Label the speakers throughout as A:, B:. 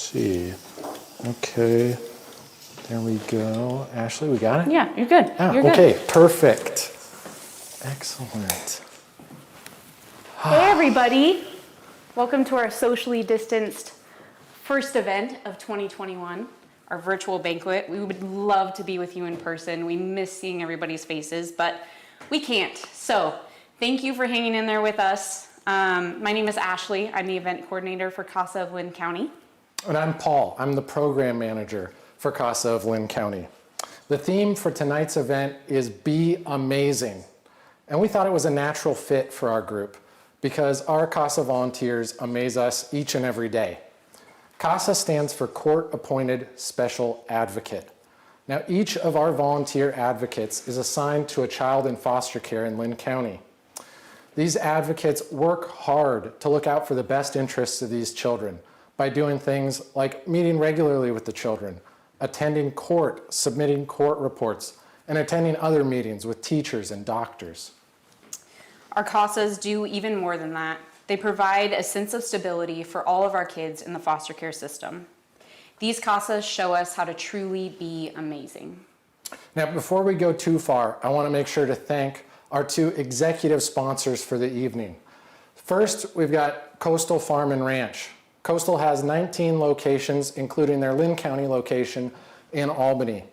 A: see. Okay, there we go. Ashley, we got it?
B: Yeah, you're good. You're good.
A: Okay, perfect. Excellent.
B: Hey everybody. Welcome to our socially distanced first event of 2021, our virtual banquet. We would love to be with you in person. We miss seeing everybody's faces, but we can't. So thank you for hanging in there with us. My name is Ashley. I'm the event coordinator for CASA of Linn County.
A: And I'm Paul. I'm the program manager for CASA of Linn County. The theme for tonight's event is Be Amazing. And we thought it was a natural fit for our group because our CASA volunteers amaze us each and every day. CASA stands for Court Appointed Special Advocate. Now, each of our volunteer advocates is assigned to a child in foster care in Linn County. These advocates work hard to look out for the best interests of these children by doing things like meeting regularly with the children, attending court, submitting court reports, and attending other meetings with teachers and doctors.
B: Our CASAs do even more than that. They provide a sense of stability for all of our kids in the foster care system. These CASAs show us how to truly be amazing.
A: Now, before we go too far, I want to make sure to thank our two executive sponsors for the evening. First, we've got Coastal Farm and Ranch. Coastal has 19 locations, including their Linn County location in Albany.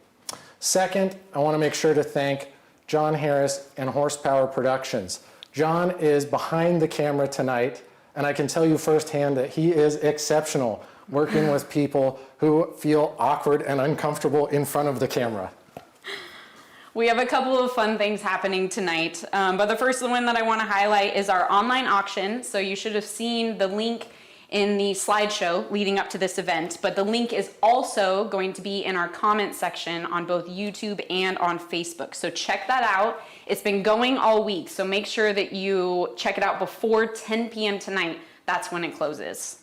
A: Second, I want to make sure to thank John Harris and Horsepower Productions. John is behind the camera tonight, and I can tell you firsthand that he is exceptional working with people who feel awkward and uncomfortable in front of the camera.
B: We have a couple of fun things happening tonight, but the first one that I want to highlight is our online auction. So you should have seen the link in the slideshow leading up to this event, but the link is also going to be in our comment section on both YouTube and on Facebook. So check that out. It's been going all week, so make sure that you check it out before 10 p.m. tonight. That's when it closes.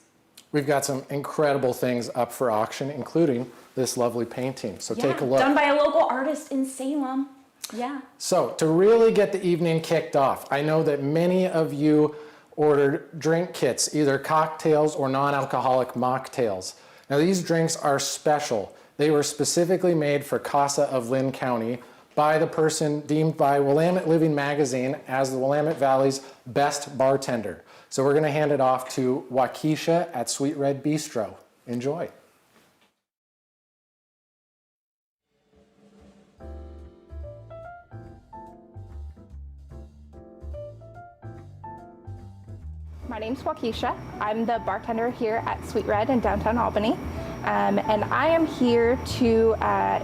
A: We've got some incredible things up for auction, including this lovely painting. So take a look.
B: Done by a local artist in Salem. Yeah.
A: So to really get the evening kicked off, I know that many of you ordered drink kits, either cocktails or non-alcoholic mocktails. Now these drinks are special. They were specifically made for CASA of Linn County by the person deemed by Willamette Living Magazine as the Willamette Valley's best bartender. So we're gonna hand it off to Waukesha at Sweet Red Bistro. Enjoy.
C: My name's Waukesha. I'm the bartender here at Sweet Red in downtown Albany. And I am here to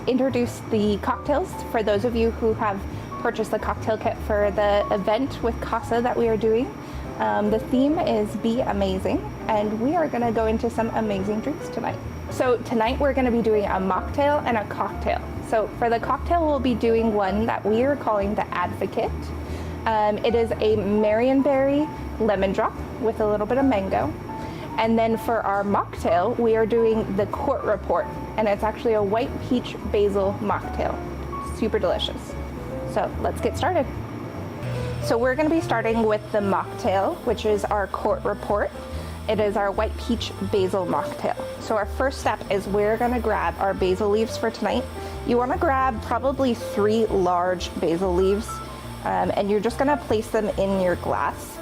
C: introduce the cocktails for those of you who have purchased the cocktail kit for the event with CASA that we are doing. The theme is Be Amazing, and we are going to go into some amazing drinks tonight. So tonight we're going to be doing a mocktail and a cocktail. So for the cocktail, we'll be doing one that we are calling the Advocate. It is a Marionberry lemon drop with a little bit of mango. And then for our mocktail, we are doing the Court Report, and it's actually a white peach basil mocktail. Super delicious. So let's get started. So we're going to be starting with the mocktail, which is our Court Report. It is our white peach basil mocktail. So our first step is we're going to grab our basil leaves for tonight. You want to grab probably 3 large basil leaves, and you're just going to place them in your glass.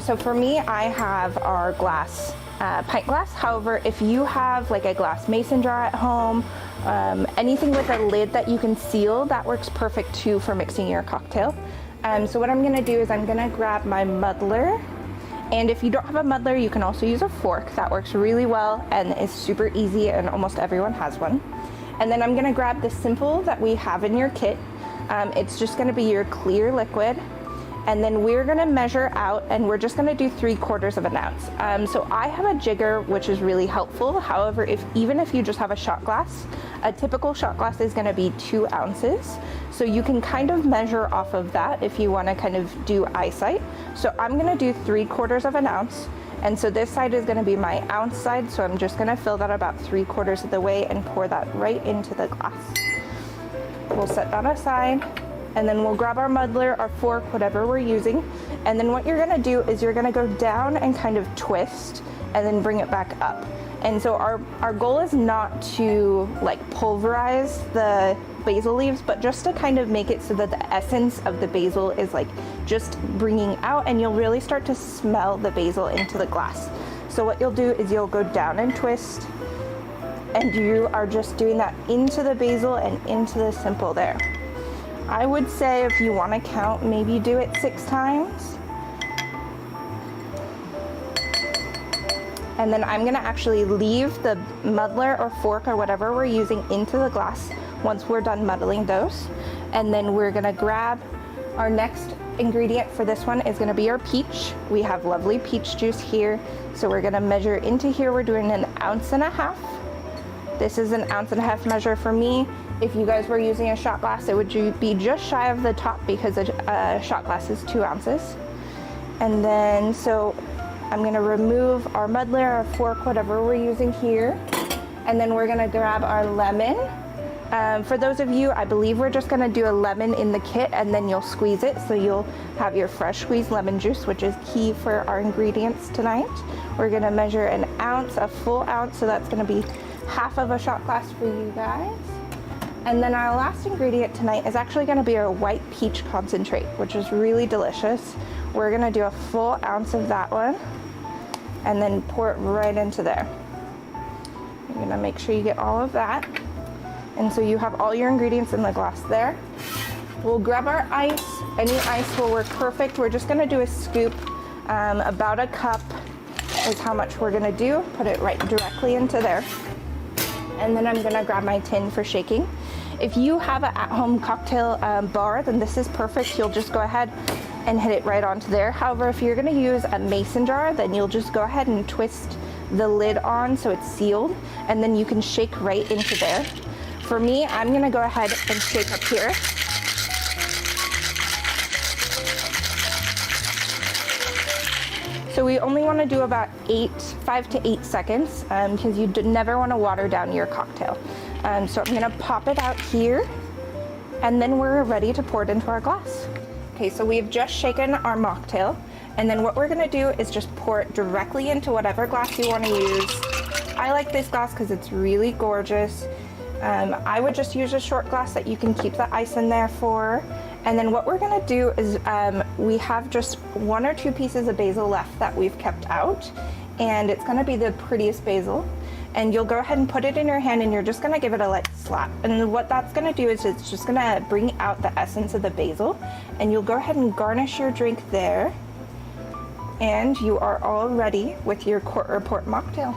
C: So for me, I have our glass, pint glass. However, if you have like a glass mason jar at home, anything with a lid that you can seal, that works perfect too for mixing your cocktail. So what I'm gonna do is I'm gonna grab my muddler. And if you don't have a muddler, you can also use a fork. That works really well and is super easy, and almost everyone has one. And then I'm gonna grab the simple that we have in your kit. It's just gonna be your clear liquid. And then we're gonna measure out, and we're just gonna do 3/4 of an ounce. So I have a jigger, which is really helpful. However, even if you just have a shot glass, a typical shot glass is gonna be 2 ounces. So you can kind of measure off of that if you wanna kind of do eyesight. So I'm gonna do 3/4 of an ounce. And so this side is gonna be my ounce side. So I'm just gonna fill that about 3/4 of the way and pour that right into the glass. We'll set that aside. And then we'll grab our muddler, our fork, whatever we're using. And then what you're gonna do is you're gonna go down and kind of twist and then bring it back up. And so our goal is not to like pulverize the basil leaves, but just to kind of make it so that the essence of the basil is like just bringing out, and you'll really start to smell the basil into the glass. So what you'll do is you'll go down and twist, and you are just doing that into the basil and into the simple there. I would say if you want to count, maybe do it 6 times. And then I'm gonna actually leave the muddler or fork or whatever we're using into the glass once we're done muddling those. And then we're gonna grab our next ingredient for this one is gonna be our peach. We have lovely peach juice here. So we're gonna measure into here. We're doing 1.5 ounces. This is 1.5 ounces measure for me. If you guys were using a shot glass, it would be just shy of the top because a shot glass is 2 ounces. And then, so I'm gonna remove our muddler, our fork, whatever we're using here. And then we're gonna grab our lemon. For those of you, I believe we're just gonna do a lemon in the kit and then you'll squeeze it. So you'll have your fresh squeezed lemon juice, which is key for our ingredients tonight. We're gonna measure 1 ounce, a full ounce. So that's gonna be half of a shot glass for you guys. And then our last ingredient tonight is actually gonna be our white peach concentrate, which is really delicious. We're gonna do a full ounce of that one and then pour it right into there. You're gonna make sure you get all of that. And so you have all your ingredients in the glass there. We'll grab our ice. Any ice will work perfect. We're just gonna do a scoop. About a cup is how much we're gonna do. Put it right directly into there. And then I'm gonna grab my tin for shaking. If you have an at-home cocktail bar, then this is perfect. You'll just go ahead and hit it right onto there. However, if you're gonna use a mason jar, then you'll just go ahead and twist the lid on so it's sealed, and then you can shake right into there. For me, I'm gonna go ahead and shake up here. So we only wanna do about 5 to 8 seconds because you never wanna water down your cocktail. So I'm gonna pop it out here, and then we're ready to pour it into our glass. Okay, so we've just shaken our mocktail, and then what we're gonna do is just pour it directly into whatever glass you wanna use. I like this glass because it's really gorgeous. I would just use a short glass that you can keep the ice in there for. And then what we're gonna do is we have just 1 or 2 pieces of basil left that we've kept out, and it's gonna be the prettiest basil. And you'll go ahead and put it in your hand, and you're just gonna give it a light slap. And what that's gonna do is it's just gonna bring out the essence of the basil, and you'll go ahead and garnish your drink there. And you are all ready with your Court Report mocktail.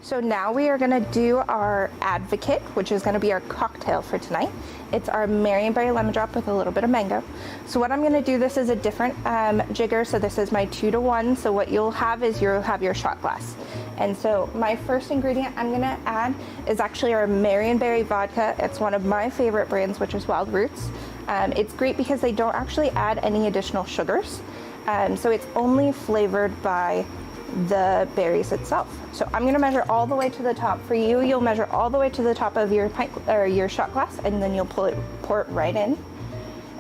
C: So now we are gonna do our Advocate, which is gonna be our cocktail for tonight. It's our Marionberry lemon drop with a little bit of mango. So what I'm gonna do, this is a different jigger. So this is my 2 to 1. So what you'll have is you'll have your shot glass. And so my first ingredient I'm gonna add is actually our Marionberry vodka. It's one of my favorite brands, which is Wild Roots. It's great because they don't actually add any additional sugars. So it's only flavored by the berries itself. So I'm gonna measure all the way to the top. For you, you'll measure all the way to the top of your pint or your shot glass, and then you'll pour it right in.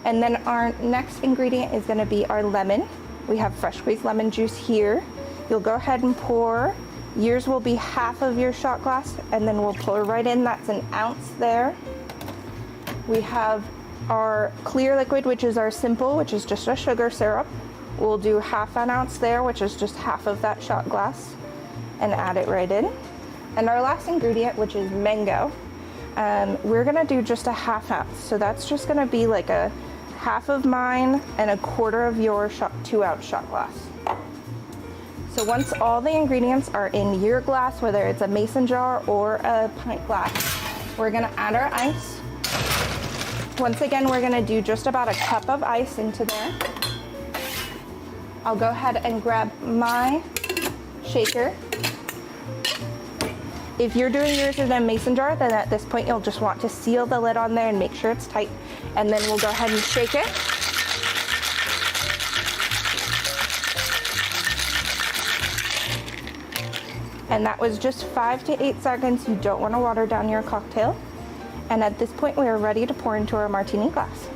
C: And then our next ingredient is gonna be our lemon. We have fresh squeezed lemon juice here. You'll go ahead and pour. Yours will be half of your shot glass, and then we'll pour right in. That's 1 ounce there. We have our clear liquid, which is our simple, which is just a sugar syrup. We'll do half an ounce there, which is just half of that shot glass, and add it right in. And our last ingredient, which is mango, we're gonna do just a half ounce. So that's just gonna be like a half of mine and a quarter of your 2 ounce shot glass. So once all the ingredients are in your glass, whether it's a mason jar or a pint glass, we're gonna add our ice. Once again, we're gonna do just about a cup of ice into there. I'll go ahead and grab my shaker. If you're doing yours in a mason jar, then at this point you'll just want to seal the lid on there and make sure it's tight. And then we'll go ahead and shake it. And that was just 5 to 8 seconds. You don't want to water down your cocktail. And at this point, we are ready to pour into our martini glass.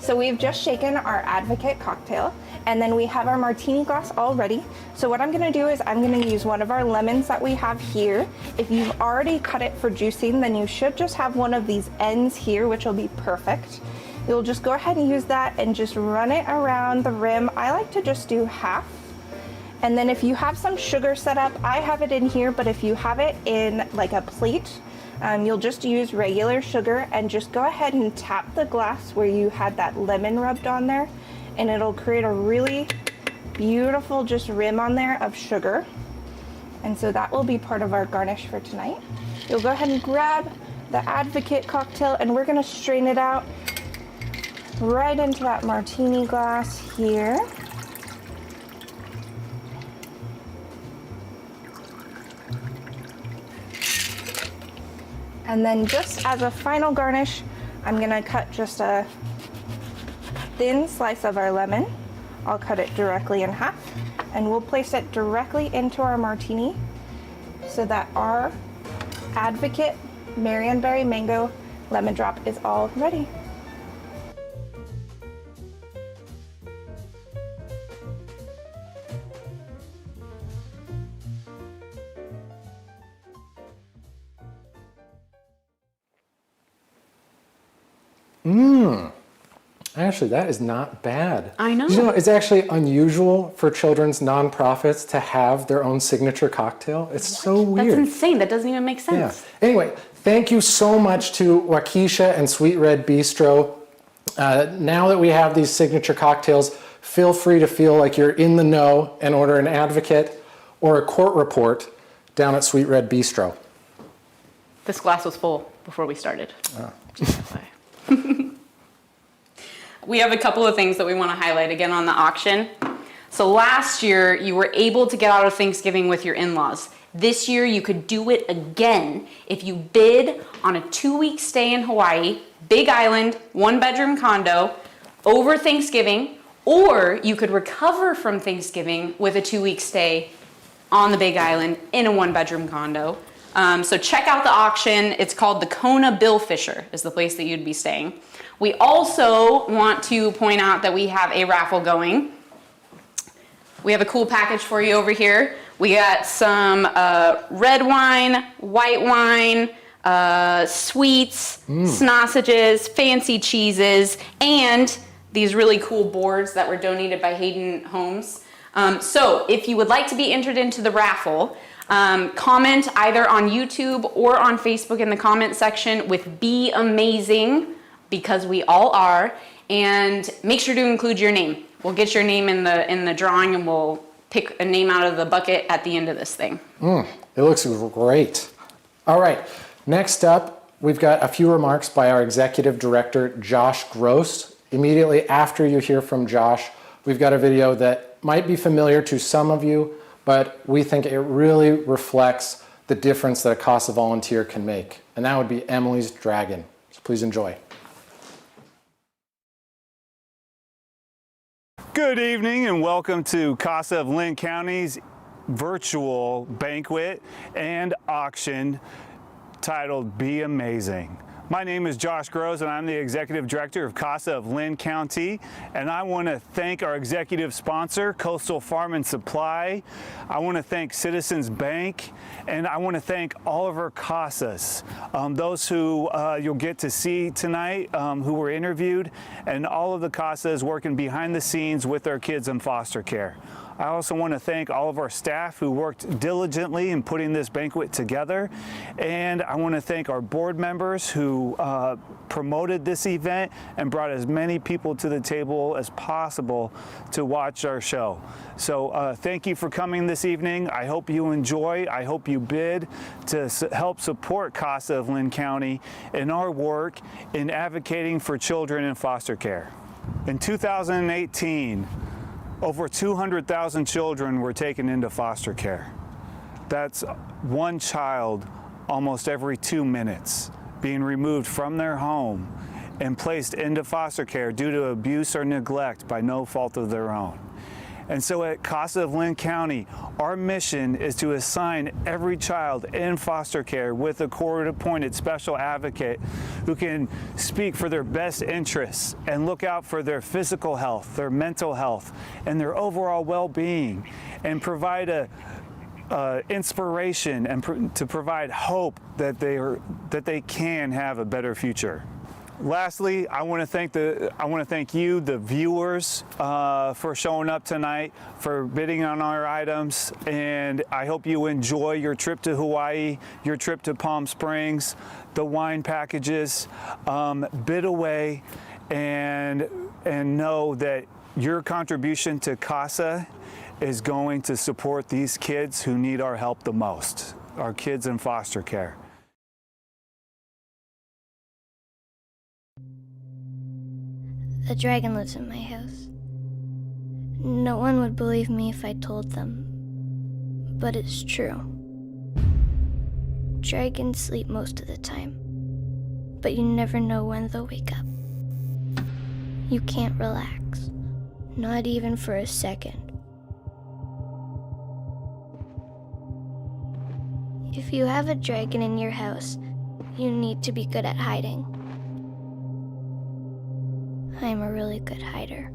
C: So we've just shaken our Advocate cocktail, and then we have our martini glass all ready. So what I'm gonna do is I'm gonna use one of our lemons that we have here. If you've already cut it for juicing, then you should just have one of these ends here, which will be perfect. You'll just go ahead and use that and just run it around the rim. I like to just do half. And then if you have some sugar set up, I have it in here, but if you have it in like a plate, you'll just use regular sugar and just go ahead and tap the glass where you had that lemon rubbed on there, and it'll create a really beautiful just rim on there of sugar. And so that will be part of our garnish for tonight. You'll go ahead and grab the Advocate cocktail, and we're gonna strain it out right into that martini glass here. And then just as a final garnish, I'm gonna cut just a thin slice of our lemon. I'll cut it directly in half, and we'll place it directly into our martini so that our Advocate Marionberry Mango Lemon Drop is all ready.
A: Actually, that is not bad.
B: I know.
A: You know, it's actually unusual for children's nonprofits to have their own signature cocktail. It's so weird.
B: That's insane. That doesn't even make sense.
A: Yeah. Anyway, thank you so much to Waukesha and Sweet Red Bistro. Now that we have these signature cocktails, feel free to feel like you're in the know and order an Advocate or a court report down at Sweet Red Bistro.
B: This glass was full before we started.
A: Oh.
B: We have a couple of things that we want to highlight again on the auction. So last year, you were able to get out of Thanksgiving with your in-laws. This year, you could do it again if you bid on a 2-week stay in Hawaii, Big Island, 1-bedroom condo, over Thanksgiving, or you could recover from Thanksgiving with a 2-week stay on the Big Island in a 1-bedroom condo. So check out the auction. It's called the Kona Bill Fisher is the place that you'd be staying. We also want to point out that we have a raffle going. We have a cool package for you over here. We got some red wine, white wine, sweets, sausages, fancy cheeses, and these really cool boards that were donated by Hayden Homes. So if you would like to be entered into the raffle, comment either on YouTube or on Facebook in the comment section with "Be Amazing," because we all are, and make sure to include your name. We'll get your name in the drawing, and we'll pick a name out of the bucket at the end of this thing.
A: It looks great. All right, next up, we've got a few remarks by our Executive Director, Josh Gross. Immediately after you hear from Josh, we've got a video that might be familiar to some of you, but we think it really reflects the difference that a CASA volunteer can make, and that would be Emily's Dragon. So please enjoy.
D: Good evening and welcome to CASA of Linn County's virtual banquet and auction titled Be Amazing. My name is Josh Gross and I'm the Executive Director of CASA of Linn County, and I want to thank our executive sponsor, Coastal Farm and Supply. I want to thank Citizens Bank, and I want to thank all of our CASAs, those who you'll get to see tonight, who were interviewed, and all of the CASAs working behind the scenes with our kids in foster care. I also want to thank all of our staff who worked diligently in putting this banquet together. And I want to thank our board members who promoted this event and brought as many people to the table as possible to watch our show. So thank you for coming this evening. I hope you enjoy. I hope you bid to help support CASA of Linn County in our work in advocating for children in foster care. In 2018, over 200,000 children were taken into foster care. That's one child almost every 2 minutes being removed from their home and placed into foster care due to abuse or neglect by no fault of their own. And so at CASA of Lynn County, our mission is to assign every child in foster care with a court-appointed special advocate who can speak for their best interests and look out for their physical health, their mental health, and their overall well-being, and provide inspiration and to provide hope that they can have a better future. Lastly, I want to thank you, the viewers, for showing up tonight, for bidding on our items, and I hope you enjoy your trip to Hawaii, your trip to Palm Springs, the wine packages. Bid away, and know that your contribution to CASA is going to support these kids who need our help the most, our kids in foster care.
E: A dragon lives in my house. No one would believe me if I told them, but it's true. Dragons sleep most of the time, but you never know when they'll wake up. You can't relax, not even for a second. If you have a dragon in your house, you need to be good at hiding. I'm a really good hider.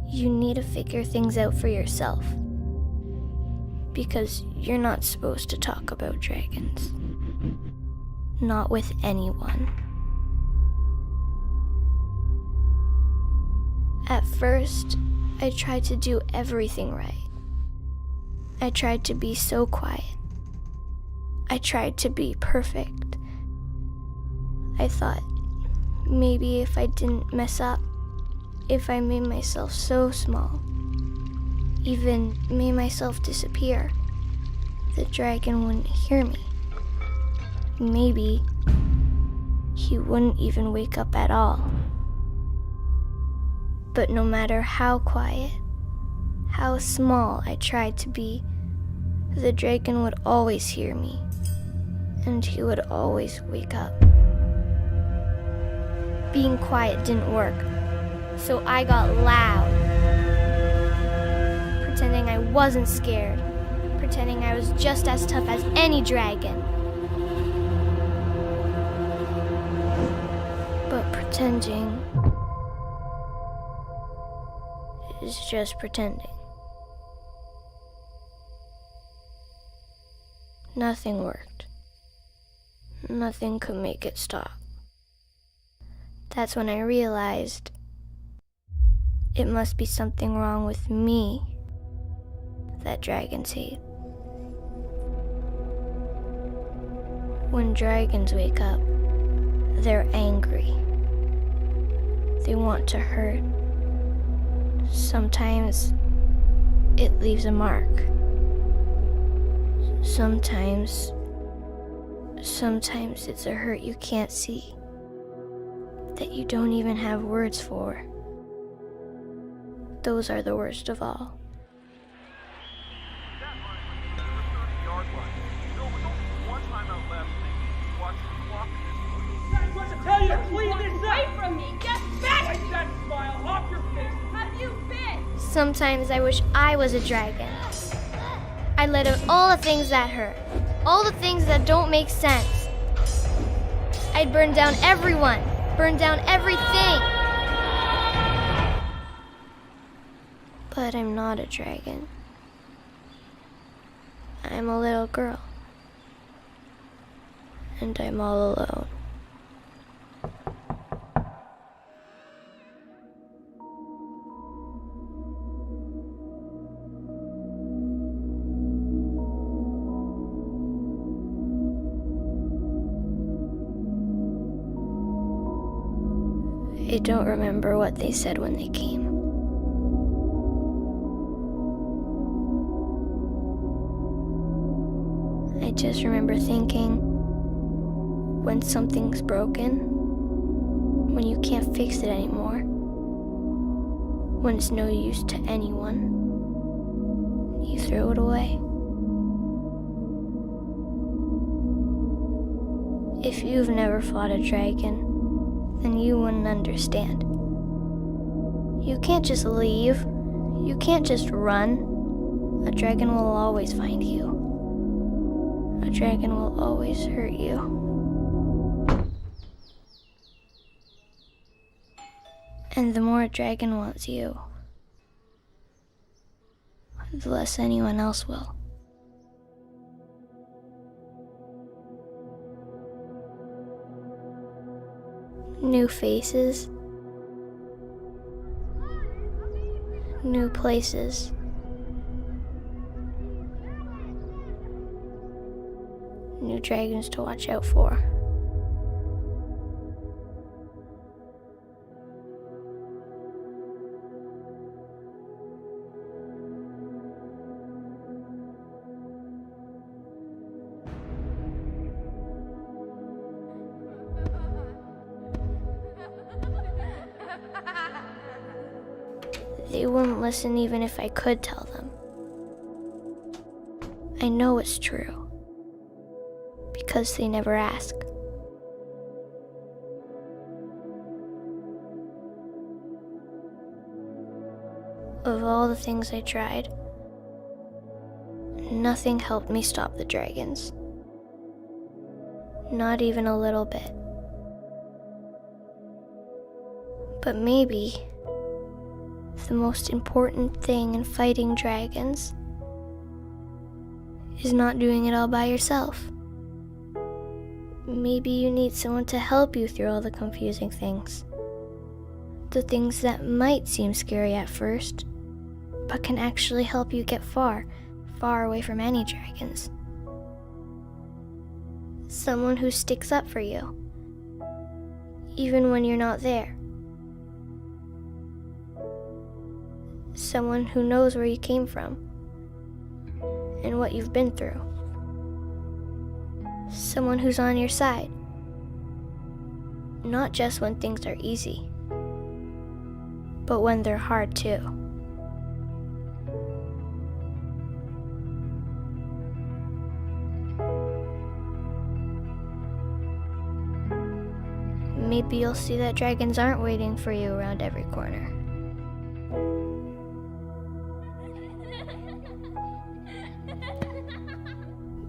E: You need to figure things out for yourself, because you're not supposed to talk about dragons. Not with anyone. At first, I tried to do everything right. I tried to be so quiet. I tried to be perfect. I thought, maybe if I didn't mess up, if I made myself so small, even made myself disappear, the dragon wouldn't hear me. Maybe he wouldn't even wake up at all. But no matter how quiet, how small I tried to be, the dragon would always hear me, and he would always wake up. Being quiet didn't work, so I got loud, pretending I wasn't scared, pretending I was just as tough as any dragon. But pretending is just pretending. Nothing worked. Nothing could make it stop. That's when I realized it must be something wrong with me that dragons hate. When dragons wake up, they're angry. They want to hurt. Sometimes it leaves a mark. Sometimes it's a hurt you can't see, that you don't even have words for. Those are the worst of all.
F: Tell you to clean this
G: Away
F: up!
G: from me! Get back!
F: Wipe that smile off your face!
G: Have you been?
E: Sometimes I wish I was a dragon. I'd let out all the things that hurt, all the things that don't make sense. I'd burn down everyone, burn down everything. But I'm not a dragon. I'm a little girl. And I'm all alone. I don't remember what they said when they came. I just remember thinking, when something's broken, when you can't fix it anymore, when it's no use to anyone, you throw it away. If you've never fought a dragon, then you wouldn't understand. You can't just leave You can't just run. A dragon will always find you. A dragon will always hurt you. And the more a dragon wants you, the less anyone else will. New faces, new places, new dragons to watch out for. They wouldn't listen even if I could tell them. I know it's true, because they never ask. Of all the things I tried, nothing helped me stop the dragons. Not even a little bit. But maybe the most important thing in fighting dragons is not doing it all by yourself. Maybe you need someone to help you through all the confusing things. The things that might seem scary at first, but can actually help you get far, far away from any dragons. Someone who sticks up for you, even when you're not there. Someone who knows where you came from and what you've been through. Someone who's on your side, not just when things are easy, but when they're hard too. Maybe you'll see that dragons aren't waiting for you around every corner.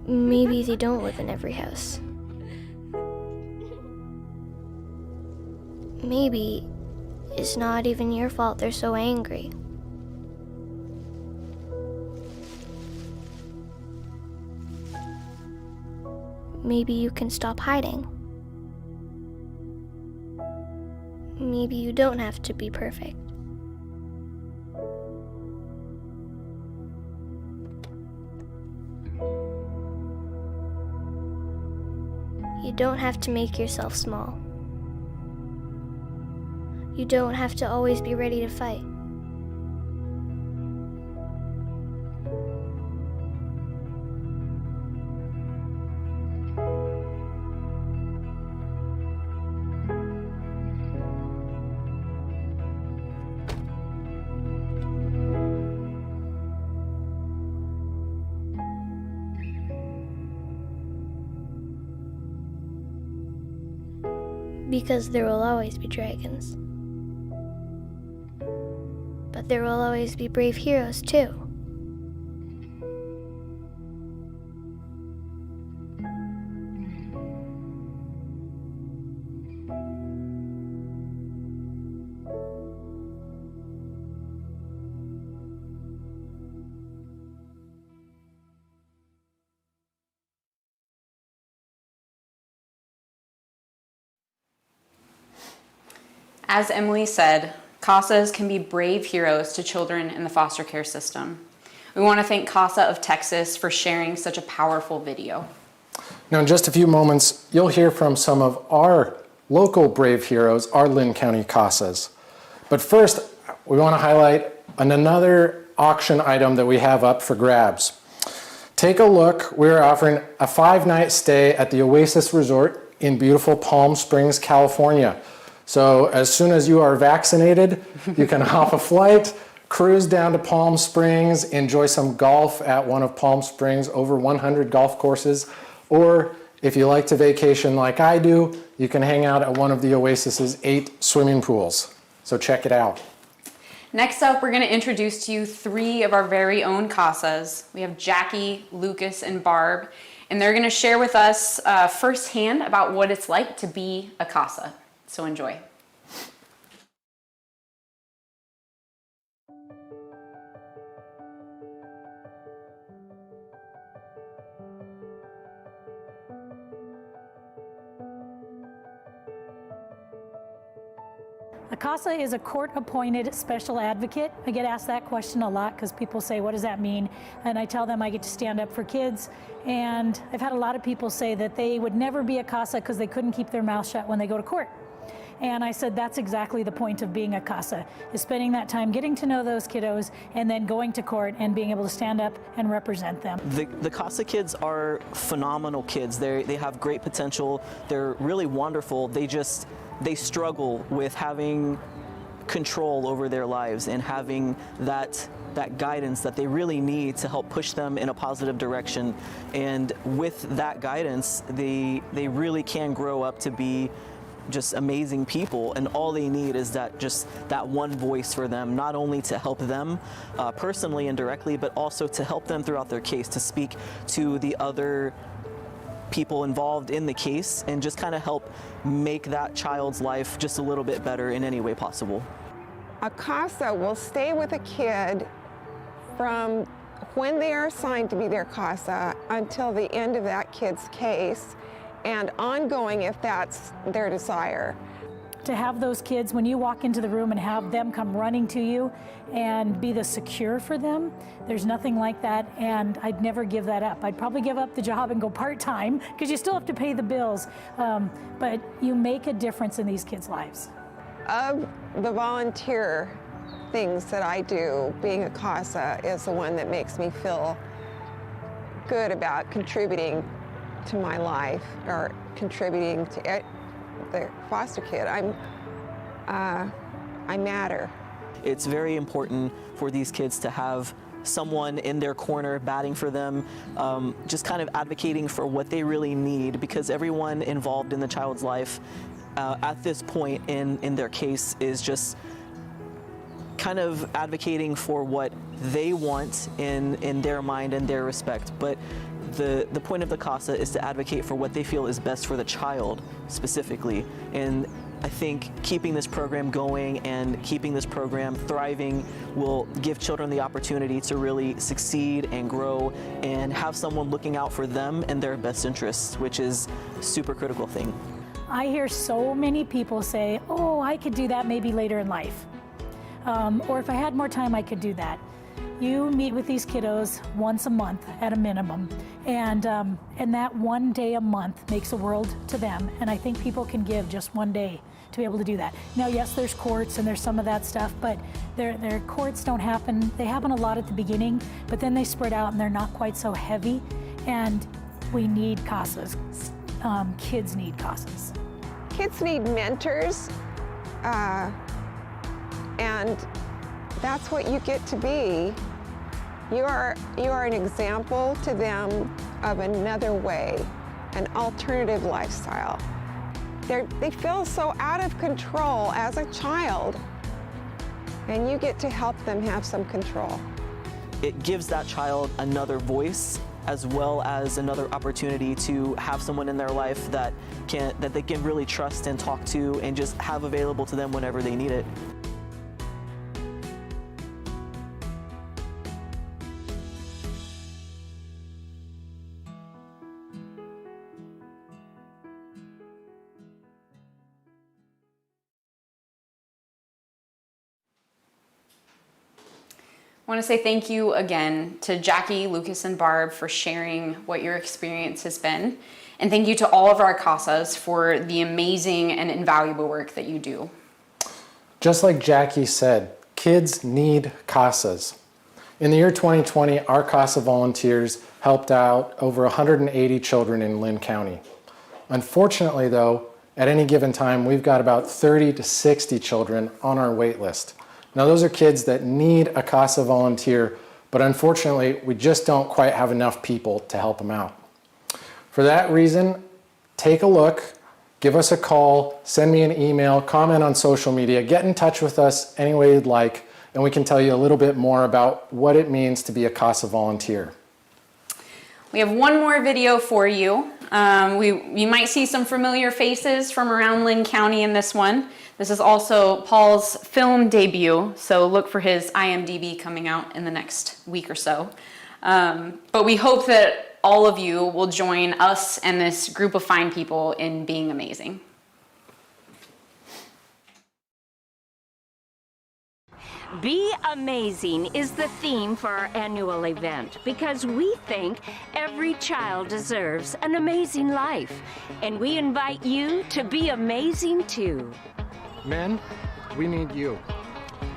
E: Maybe they don't live in every house. Maybe it's not even your fault they're so angry. Maybe you can stop hiding. Maybe you don't have to be perfect. You don't have to make yourself small. You don't have to always be ready to fight. Because there will always be dragons. But there will always be brave heroes too.
B: As Emily said, CASAs can be brave heroes to children in the foster care system. We want to thank CASA of Texas for sharing such a powerful video.
A: Now, in just a few moments, you'll hear from some of our local brave heroes, our Lynn County CASAs. But first, we want to highlight another auction item that we have up for grabs. Take a look. We're offering a 5-night stay at the Oasis Resort in beautiful Palm Springs, California. So as soon as you are vaccinated, you can hop a flight, cruise down to Palm Springs, enjoy some golf at one of Palm Springs' over 100 golf courses, or if you like to vacation like I do, you can hang out at one of the Oasis's 8 swimming pools. So check it out.
B: Next up, we're going to introduce to you 3 of our very own CASAs. We have Jackie, Lucas, and Barb, and they're going to share with us firsthand about what it's like to be a CASA. So enjoy.
H: A CASA is a court-appointed special advocate. I get asked that question a lot because people say, what does that mean? And I tell them I get to stand up for kids. And I've had a lot of people say that they would never be a CASA because they couldn't keep their mouth shut when they go to court. And I said that's exactly the point of being a CASA, is spending that time getting to know those kiddos and then going to court and being able to stand up and represent them.
I: The CASA kids are phenomenal kids. They have great potential. They're really wonderful. They struggle with having control over their lives and having that guidance that they really need to help push them in a positive direction. And with that guidance, they really can grow up to be just amazing people, and all they need is that one voice for them, not only to help them personally and directly, but also to help them throughout their case, to speak to the other people involved in the case and just kind of help make that child's life just a little bit better in any way possible.
J: A CASA will stay with a kid from when they are assigned to be their CASA until the end of that kid's case, and ongoing if that's their desire.
H: To have those kids, when you walk into the room and have them come running to you and be the secure for them, there's nothing like that, and I'd never give that up. I'd probably give up the job and go part-time because you still have to pay the bills, but you make a difference in these kids' lives.
J: Of the volunteer things that I do, being a CASA is the one that makes me feel good about contributing to my life or contributing to the foster kid. I matter.
I: It's very important for these kids to have someone in their corner batting for them, just kind of advocating for what they really need, because everyone involved in the child's life at this point in their case is just kind of advocating for what they want in their mind and their respect. But the point of the CASA is to advocate for what they feel is best for the child specifically. And I think keeping this program going and keeping this program thriving will give children the opportunity to really succeed and grow and have someone looking out for them and their best interests, which is a super critical thing.
H: I hear so many people say, oh, I could do that maybe later in life. Or if I had more time, I could do that. You meet with these kiddos once a month at a minimum, and that one day a month makes a world to them, and I think people can give just one day to be able to do that. Now, yes, there's courts and there's some of that stuff, but their courts don't happen. They happen a lot at the beginning, but then they spread out and they're not quite so heavy, and we need CASAs. Kids need CASAs.
J: Kids need mentors, and that's what you get to be. You are an example to them of another way, an alternative lifestyle. They feel so out of control as a child, and you get to help them have some control.
I: It gives that child another voice, as well as another opportunity to have someone in their life that they can really trust and talk to and just have available to them whenever they need it.
B: I want to say thank you again to Jackie, Lucas, and Barb for sharing what your experience has been. And thank you to all of our CASAs for the amazing and invaluable work that you do.
A: Just like Jackie said, kids need CASAs. In the year 2020, our CASA volunteers helped out over 180 children in Lynn County. Unfortunately, though, at any given time, we've got about 30 to 60 children on our wait list. Now, those are kids that need a CASA volunteer, but unfortunately, we just don't quite have enough people to help them out. For that reason, take a look, give us a call, send me an email, comment on social media, get in touch with us any way you'd like, and we can tell you a little bit more about what it means to be a CASA volunteer.
B: We have one more video for you. You might see some familiar faces from around Lynn County in this one. This is also Paul's film debut, so look for his IMDb coming out in the next week or so. But we hope that all of you will join us and this group of fine people in being amazing.
K: Be Amazing is the theme for our annual event because we think every child deserves an amazing life. And we invite you to be amazing too.
A: Men, we need you.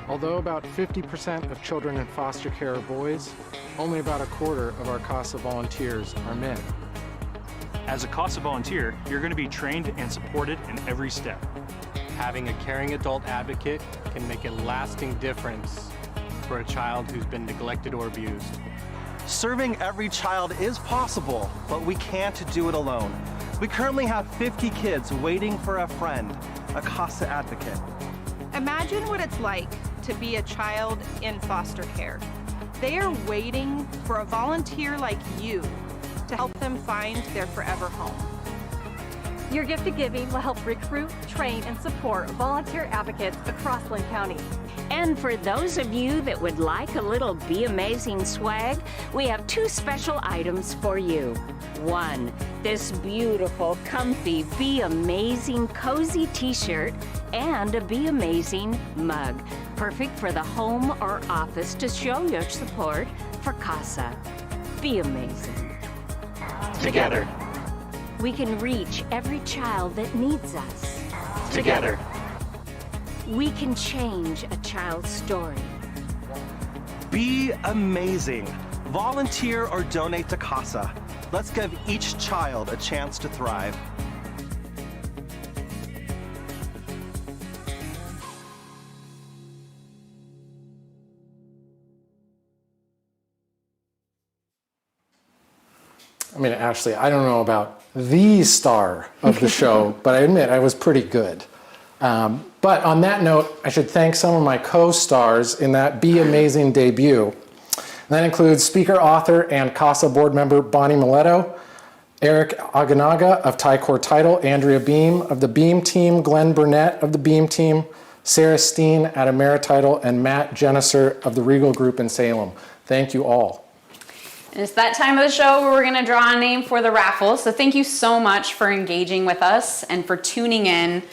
A: Although about 50% of children in foster care are boys, only about a quarter of our CASA volunteers are men.
L: As a CASA volunteer, you're going to be trained and supported in every step.
M: Having a caring adult advocate can make a lasting difference for a child who's been neglected or abused.
N: Serving every child is possible, but we can't do it alone. We currently have 50 kids waiting for a friend, a CASA advocate.
O: Imagine what it's like to be a child in foster care. They are waiting for a volunteer like you to help them find their forever home.
P: Your gift of giving will help recruit, train, and support volunteer advocates across Lynn County.
K: And for those of you that would like a little Be Amazing swag, we have two special items for you. One, this beautiful, comfy, Be Amazing cozy t-shirt and a Be Amazing mug. Perfect for the home or office to show your support for CASA. Be amazing.
N: Together.
K: We can reach every child that needs us.
N: Together.
K: We can change a child's story.
N: Be amazing. Volunteer or donate to CASA. Let's give each child a chance to thrive.
A: I mean, Ashley, I don't know about the star of the show, but I admit I was pretty good. But on that note, I should thank some of my co-stars in that Be Amazing debut. That includes speaker, author, and CASA board member Bonnie Miletto, Eric Aganaga of Tycor Title, Andrea Beam of the Beam Team, Glenn Burnett of the Beam Team, Sarah Steen at AmeriTitle, and Matt Jenniser of the Regal Group in Salem. Thank you all.
B: And it's that time of the show where we're going to draw a name for the raffle. So thank you so much for engaging with us and for tuning in.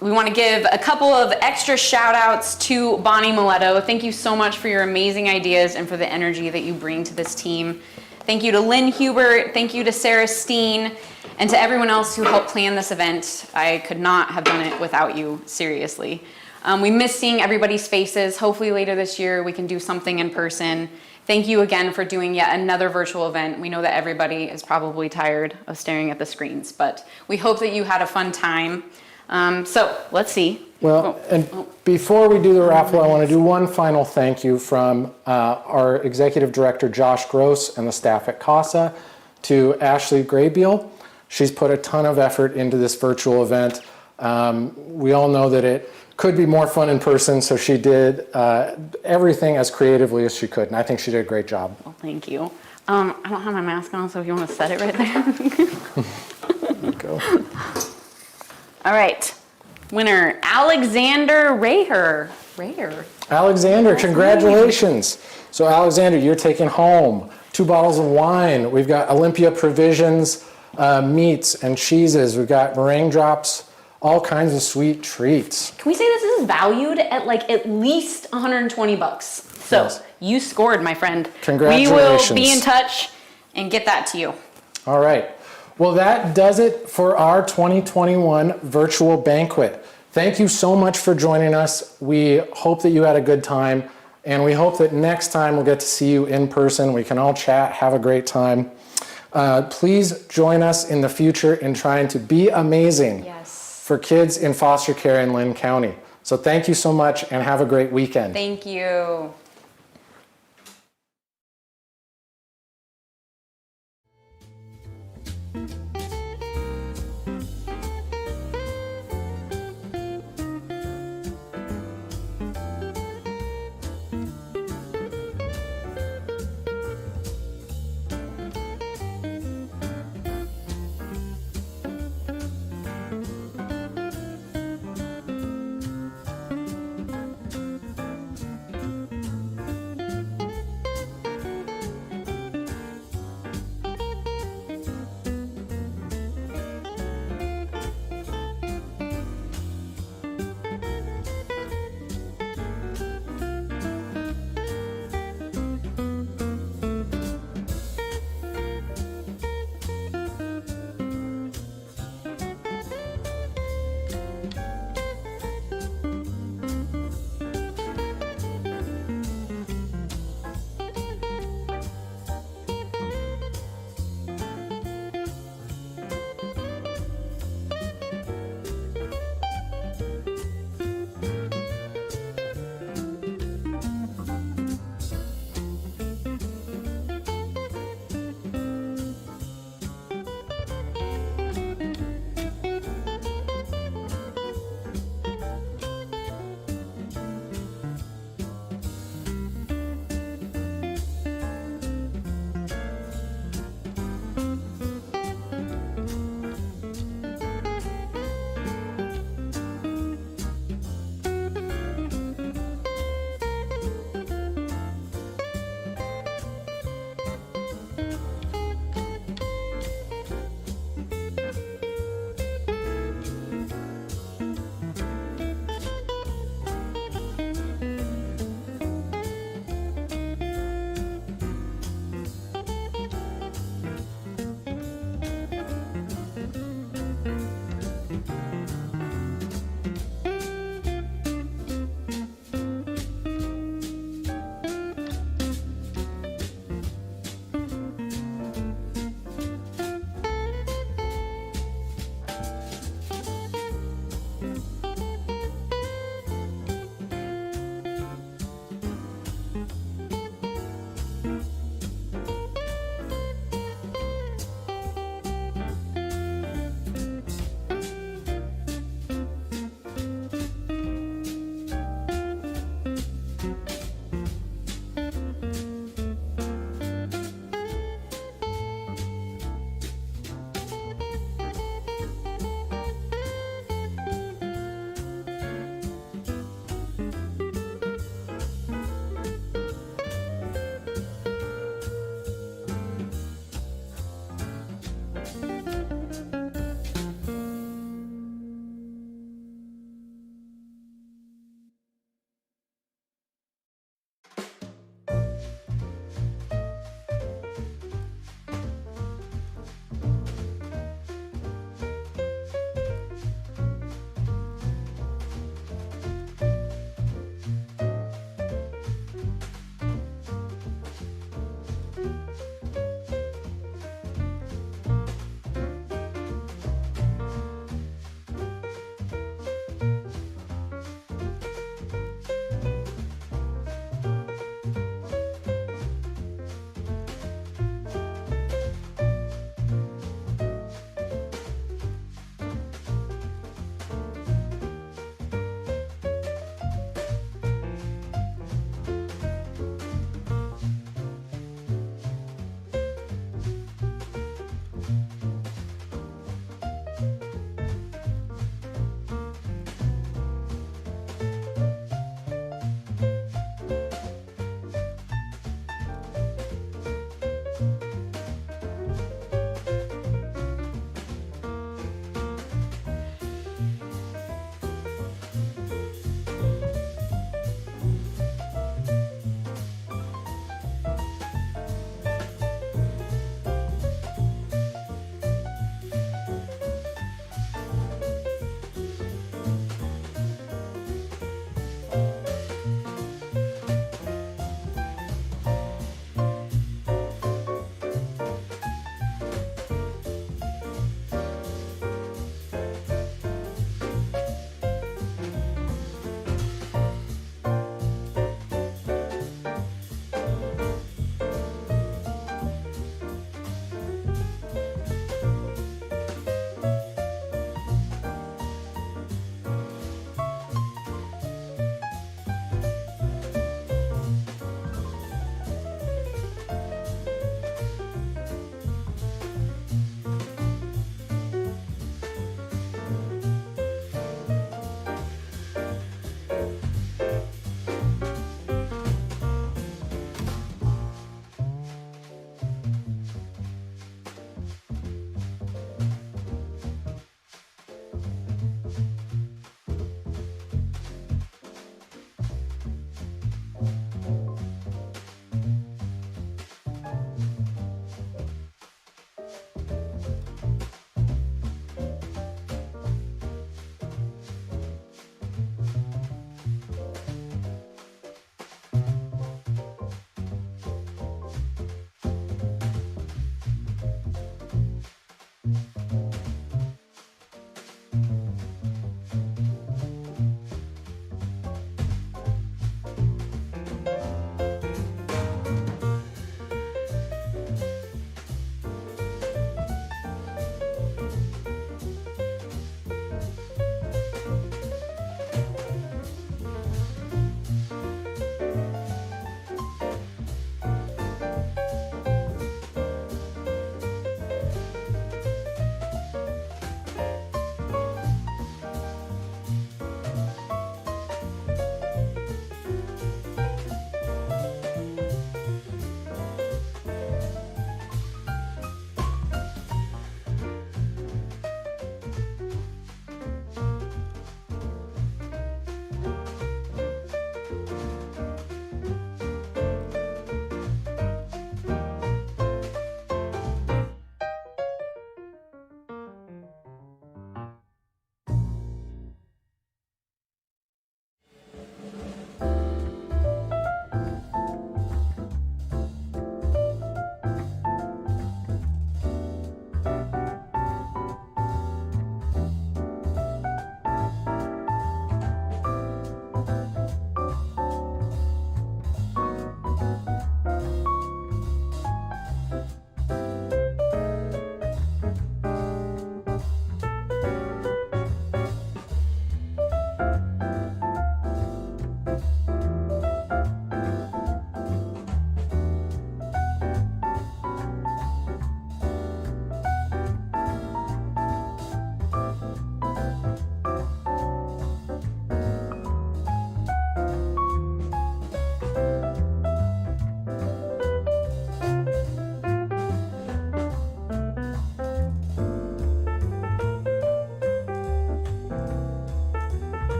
B: We want to give a couple of extra shout outs to Bonnie Miletto. Thank you so much for your amazing ideas and for the energy that you bring to this team. Thank you to Lynn Hubert. Thank you to Sarah Steen and to everyone else who helped plan this event. I could not have done it without you, seriously. We miss seeing everybody's faces. Hopefully later this year we can do something in person. Thank you again for doing yet another virtual event. We know that everybody is probably tired of staring at the screens, but we hope that you had a fun time. So let's see.
A: Well, and before we do the raffle, I want to do one final thank you from our executive director, Josh Gross, and the staff at CASA, to Ashley Graybeal. She's put a ton of effort into this virtual event. We all know that it could be more fun in person, so she did everything as creatively as she could, and I think she did a great job.
B: Well, thank you. I don't have my mask on, so if you want to set it right there.
A: There you go.
B: All right, winner, Alexander Raher.
A: Alexander, congratulations. So Alexander, you're taking home 2 bottles of wine. We've got Olympia Provisions, meats and cheeses. We've got meringue drops, all kinds of sweet treats.
B: Can we say this is valued at like at least $120? So
A: yes.
B: You scored, my friend.
A: Congratulations.
B: We will be in touch and get that to you.
A: All right. Well, that does it for our 2021 virtual banquet. Thank you so much for joining us. We hope that you had a good time, and we hope that next time we'll get to see you in person. We can all chat, have a great time. Please join us in the future in trying to be amazing for kids in foster care in Lynn County. So thank you so much and have a great weekend.
B: Thank you.